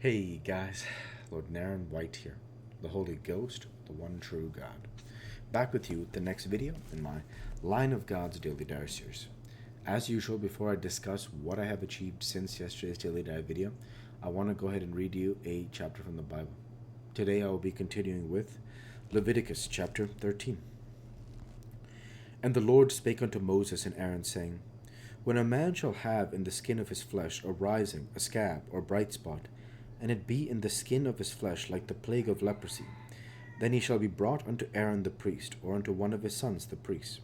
Hey guys, Lord Naren White here, the Holy Ghost, the one true God. Back with you with the next video in my Line of God's Daily Diary series. As usual, before I discuss what I have achieved since yesterday's Daily Diary video, I want to go ahead and read you a chapter from the Bible. Today I will be continuing with Leviticus chapter 13. And the Lord spake unto Moses and Aaron, saying, When a man shall have in the skin of his flesh a rising, a scab, or bright spot, and it be in the skin of his flesh like the plague of leprosy, then he shall be brought unto Aaron the priest, or unto one of his sons the priests.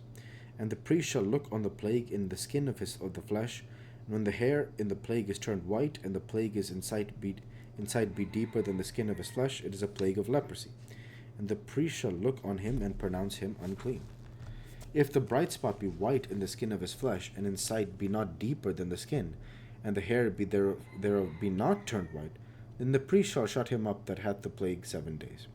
And the priest shall look on the plague in the skin of the flesh, and when the hair in the plague is turned white, and the plague is inside be deeper than the skin of his flesh, it is a plague of leprosy. And the priest shall look on him and pronounce him unclean. If the bright spot be white in the skin of his flesh, and inside be not deeper than the skin, and the hair be thereof be not turned white, then the priest shall shut him up that hath the plague 7 days.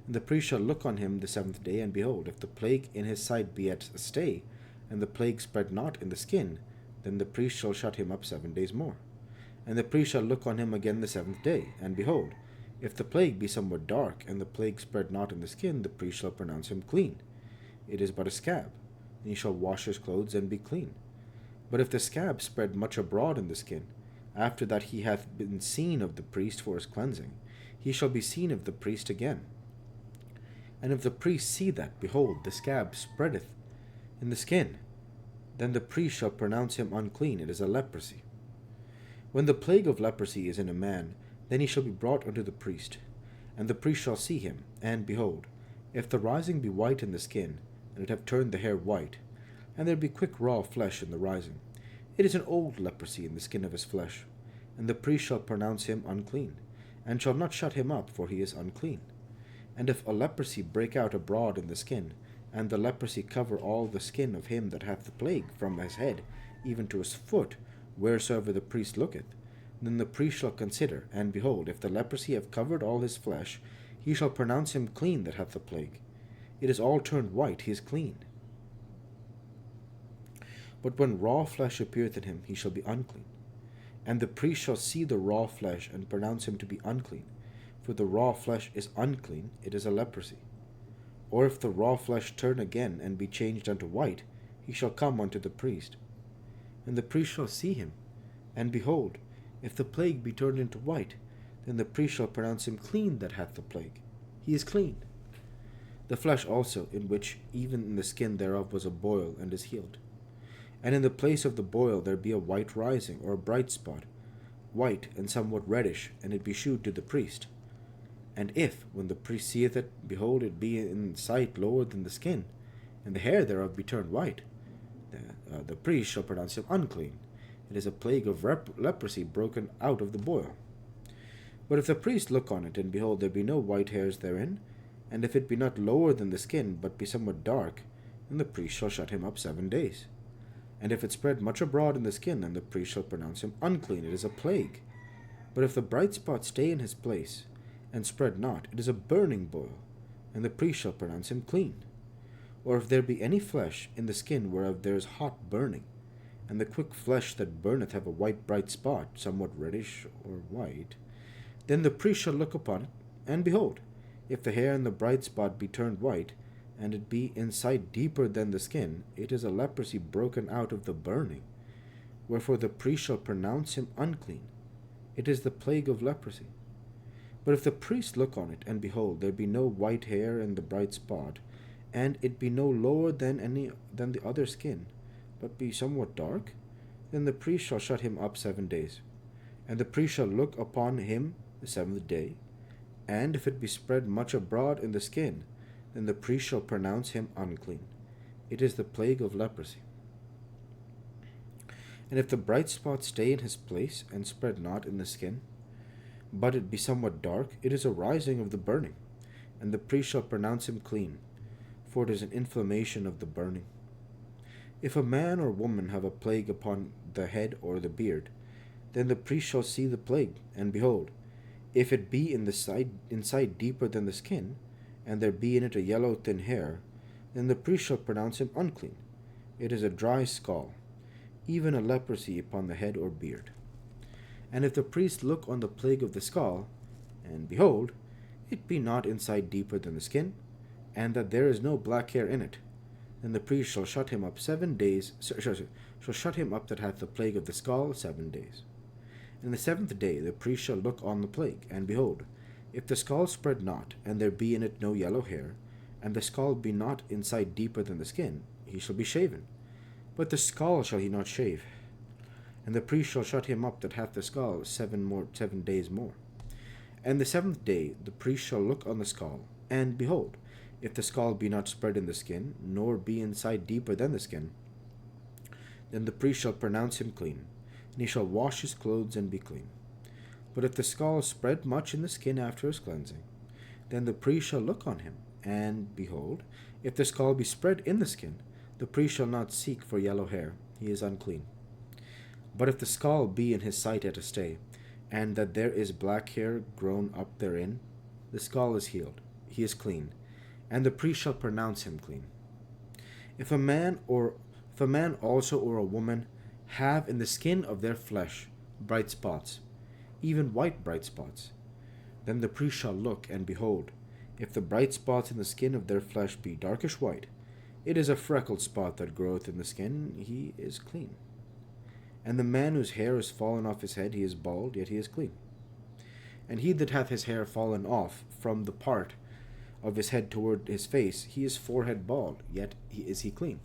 And the priest shall look on him the 7th day, and behold, if the plague in his side be at a stay, and the plague spread not in the skin, then the priest shall shut him up 7 days more. And the priest shall look on him again the 7th day, and behold, if the plague be somewhat dark, and the plague spread not in the skin, the priest shall pronounce him clean. It is but a scab, and he shall wash his clothes and be clean. But if the scab spread much abroad in the skin, after that he hath been seen of the priest for his cleansing, he shall be seen of the priest again. And if the priest see that, behold, the scab spreadeth in the skin, then the priest shall pronounce him unclean. It is a leprosy. When the plague of leprosy is in a man, then he shall be brought unto the priest, and the priest shall see him, and behold, if the rising be white in the skin, and it have turned the hair white, and there be quick raw flesh in the rising, it is an old leprosy in the skin of his flesh, and the priest shall pronounce him unclean, and shall not shut him up, for he is unclean. And if a leprosy break out abroad in the skin, and the leprosy cover all the skin of him that hath the plague, from his head even to his foot, wheresoever the priest looketh, then the priest shall consider, and behold, if the leprosy have covered all his flesh, he shall pronounce him clean that hath the plague. It is all turned white, he is clean. But when raw flesh appeareth in him, he shall be unclean. And the priest shall see the raw flesh, and pronounce him to be unclean. For the raw flesh is unclean, it is a leprosy. Or if the raw flesh turn again, and be changed unto white, he shall come unto the priest. And the priest shall see him, and behold, if the plague be turned into white, then the priest shall pronounce him clean that hath the plague. He is clean. The flesh also, in which even in the skin thereof was a boil, and is healed. And in the place of the boil there be a white rising, or a bright spot, white and somewhat reddish, and it be shewed to the priest. And if, when the priest seeth it, behold, it be in sight lower than the skin, and the hair thereof be turned white, the priest shall pronounce him unclean. It is a plague of leprosy broken out of the boil. But if the priest look on it, and behold, there be no white hairs therein, and if it be not lower than the skin, but be somewhat dark, then the priest shall shut him up 7 days. And if it spread much abroad in the skin, then the priest shall pronounce him unclean. It is a plague. But if the bright spot stay in his place, and spread not, it is a burning boil, and the priest shall pronounce him clean. Or if there be any flesh in the skin whereof there is hot burning, and the quick flesh that burneth have a white bright spot, somewhat reddish or white, then the priest shall look upon it, and behold, if the hair in the bright spot be turned white, and it be inside deeper than the skin, it is a leprosy broken out of the burning. Wherefore the priest shall pronounce him unclean. It is the plague of leprosy. But if the priest look on it, and behold, there be no white hair in the bright spot, and it be no lower than the other skin, but be somewhat dark, then the priest shall shut him up 7 days. And the priest shall look upon him the 7th day, and if it be spread much abroad in the skin, then the priest shall pronounce him unclean. It is the plague of leprosy. And if the bright spot stay in his place, and spread not in the skin, but it be somewhat dark, it is a rising of the burning, and the priest shall pronounce him clean, for it is an inflammation of the burning. If a man or woman have a plague upon the head or the beard, then the priest shall see the plague, and behold, if it be inside deeper than the skin, and there be in it a yellow thin hair, then the priest shall pronounce him unclean. It is a dry scall, even a leprosy upon the head or beard. And if the priest look on the plague of the skull, and behold, it be not inside deeper than the skin, and that there is no black hair in it, then the priest shall shut him up 7 days, shall shut him up that hath the plague of the skull 7 days. And the 7th day the priest shall look on the plague, and behold, if the skull spread not, and there be in it no yellow hair, and the skull be not inside deeper than the skin, he shall be shaven. But the skull shall he not shave. And the priest shall shut him up that hath the skull 7 days more. And the 7th day the priest shall look on the skull, and behold, if the skull be not spread in the skin, nor be inside deeper than the skin, then the priest shall pronounce him clean, and he shall wash his clothes and be clean. But if the skull spread much in the skin after his cleansing, then the priest shall look on him, and behold, if the skull be spread in the skin, the priest shall not seek for yellow hair, he is unclean. But if the skull be in his sight at a stay, and that there is black hair grown up therein, the skull is healed, he is clean, and the priest shall pronounce him clean. If a man also or a woman have in the skin of their flesh bright spots, even white bright spots, then the priest shall look, and behold, if the bright spots in the skin of their flesh be darkish white, it is a freckled spot that groweth in the skin, he is clean. And the man whose hair is fallen off his head, he is bald, yet he is clean. And he that hath his hair fallen off from the part of his head toward his face, he is forehead bald, yet is he clean.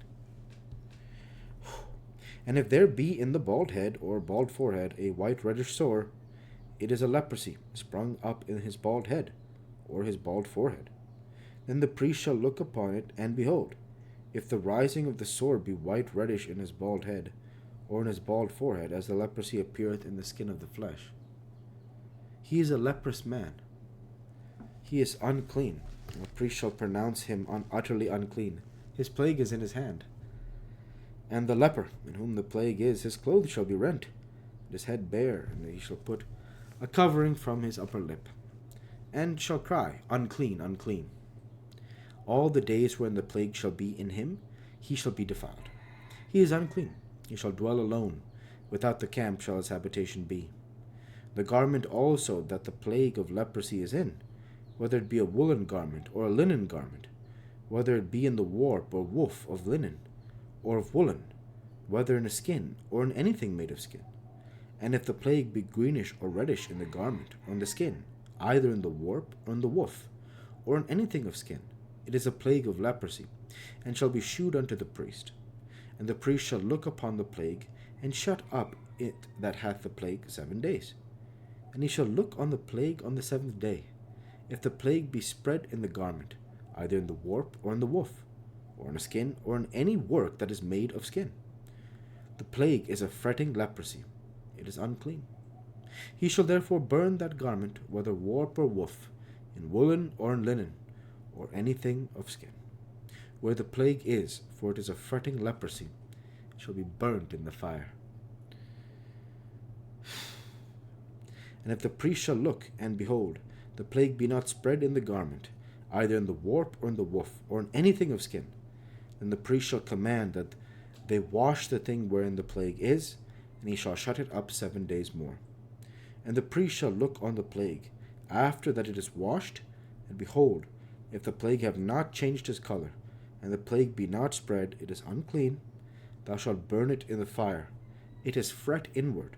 And if there be in the bald head or bald forehead a white reddish sore, it is a leprosy sprung up in his bald head or his bald forehead. Then the priest shall look upon it, and behold, if the rising of the sore be white reddish in his bald head or in his bald forehead, as the leprosy appeareth in the skin of the flesh, he is a leprous man. He is unclean. The priest shall pronounce him utterly unclean. His plague is in his hand. And the leper, in whom the plague is, his clothes shall be rent, and his head bare, and he shall put a covering from his upper lip, and shall cry, Unclean, unclean. All the days wherein the plague shall be in him, he shall be defiled. He is unclean. He shall dwell alone. Without the camp shall his habitation be. The garment also that the plague of leprosy is in, whether it be a woolen garment or a linen garment, whether it be in the warp or woof of linen, or of woolen, whether in a skin, or in anything made of skin. And if the plague be greenish or reddish in the garment, or in the skin, either in the warp, or in the woof, or in anything of skin, it is a plague of leprosy, and shall be shewed unto the priest. And the priest shall look upon the plague, and shut up it that hath the plague 7 days. And he shall look on the plague on the 7th day. If the plague be spread in the garment, either in the warp, or in the woof, or in a skin, or in any work that is made of skin, the plague is a fretting leprosy, it is unclean. He shall therefore burn that garment, whether warp or woof, in woolen or in linen, or anything of skin. Where the plague is, for it is a fretting leprosy, it shall be burnt in the fire. And if the priest shall look, and behold, the plague be not spread in the garment, either in the warp or in the woof, or in anything of skin, then the priest shall command that they wash the thing wherein the plague is, and he shall shut it up 7 days more. And the priest shall look on the plague, after that it is washed, and behold, if the plague have not changed his color, and the plague be not spread, it is unclean. Thou shalt burn it in the fire. It is fret inward,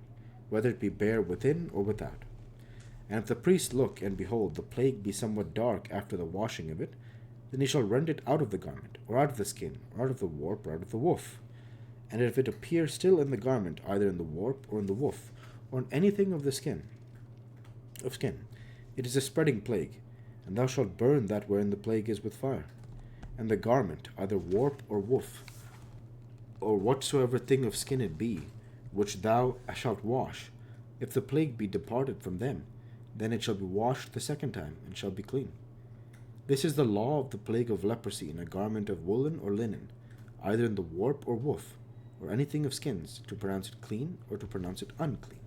whether it be bare within or without. And if the priest look, and behold, the plague be somewhat dark after the washing of it, then he shall rend it out of the garment, or out of the skin, or out of the warp, or out of the woof. And if it appear still in the garment, either in the warp, or in the woof, or in anything of skin, it is a spreading plague, and thou shalt burn that wherein the plague is with fire. And the garment, either warp or woof, or whatsoever thing of skin it be, which thou shalt wash, if the plague be departed from them, then it shall be washed the 2nd time, and shall be clean. This is the law of the plague of leprosy in a garment of woolen or linen, either in the warp or woof, or anything of skins, to pronounce it clean or to pronounce it unclean.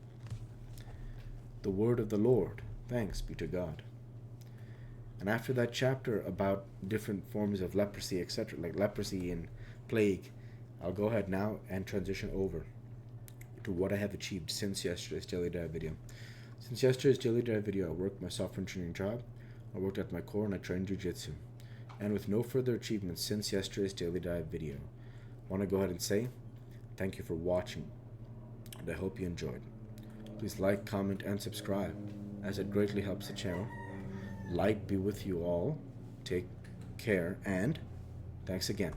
The word of the Lord. Thanks be to God. And after that chapter about different forms of leprosy, etc., like leprosy and plague, I'll go ahead now and transition over to what I have achieved since yesterday's Daily Dive video. Since yesterday's Daily Dive video, I worked my software engineering job, I worked at my core, and I trained jiu-jitsu. And with no further achievements since yesterday's Daily Dive video, I want to go ahead and say thank you for watching, and I hope you enjoyed. Please like, comment, and subscribe, as it greatly helps the channel. Light be with you all. Take care, and thanks again.